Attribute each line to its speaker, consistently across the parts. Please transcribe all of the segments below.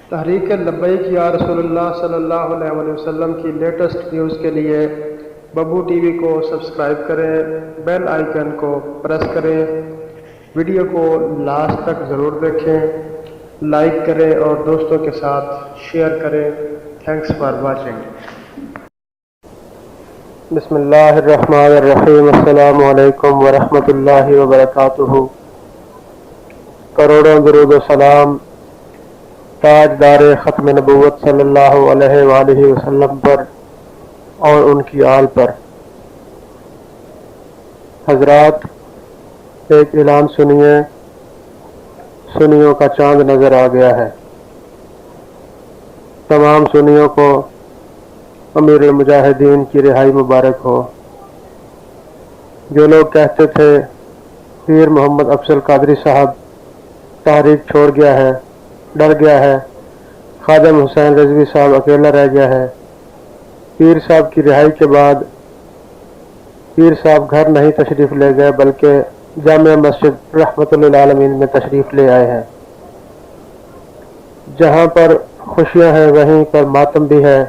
Speaker 1: تحریک لبیک یا رسول اللہ صلی اللہ علیہ وآلہ وسلم کی لیٹسٹ نیوز کے لیے ببو ٹی وی کو سبسکرائب کریں، بیل آئیکن کو پریس کریں، ویڈیو کو لاسٹ تک ضرور دیکھیں، لائک کریں اور دوستوں کے ساتھ شیئر کریں۔ Thanks for watching. بسم اللہ الرحمن الرحیم۔ السلام علیکم ورحمۃ اللہ وبرکاتہ۔ کروڑوں درود و سلام تاجدار ختم نبوت صلی اللہ علیہ وآلہ وسلم پر اور ان کی آل پر۔ حضرات، ایک اعلان سنیے، سنیوں کا چاند نظر آ گیا ہے۔ تمام سنیوں کو امیر المجاہدین کی رہائی مبارک ہو۔ جو لوگ کہتے تھے پیر محمد افضل قادری صاحب تحریک چھوڑ گیا ہے، ڈر گیا ہے، خادم حسین رضوی صاحب اکیلا رہ گیا ہے، پیر صاحب کی رہائی کے بعد پیر صاحب گھر نہیں تشریف لے گئے بلکہ جامع مسجد رحمت للعالمین میں تشریف لے آئے ہیں۔ جہاں پر خوشیاں ہیں وہیں پر ماتم بھی ہے۔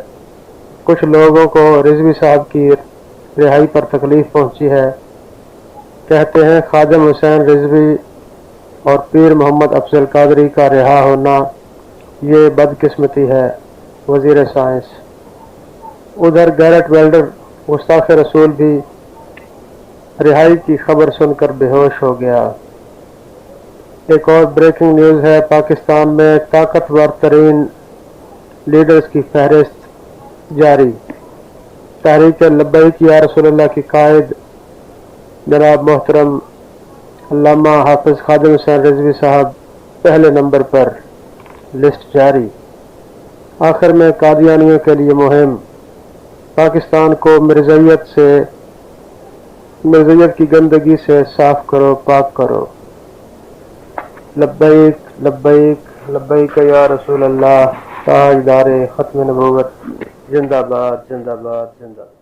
Speaker 1: کچھ لوگوں کو رضوی صاحب کی رہائی پر تکلیف پہنچی ہے۔ کہتے ہیں خادم حسین رضوی اور پیر محمد افضل قادری کا رہا ہونا یہ بدقسمتی ہے۔ وزیر سائنس ادھر گیرٹ ویلڈر گستاخ رسول بھی رہائی کی خبر سن کر بے ہوش ہو گیا۔ ایک اور بریکنگ نیوز ہے، پاکستان میں طاقتور ترین لیڈرز کی فہرست جاری۔ تحریک لبیک یا رسول اللہ کی قائد جناب محترم علامہ حافظ خادم حسین رضوی صاحب پہلے نمبر پر، لسٹ جاری۔ آخر میں قادیانیوں کے لیے مہم، پاکستان کو مرزائیت کی گندگی سے صاف کرو، پاک کرو۔ لبیک لبیک لبیک یا رسول اللہ، تاجدار ختم نبوت، زندہ باد زندہ باد زندہ باد۔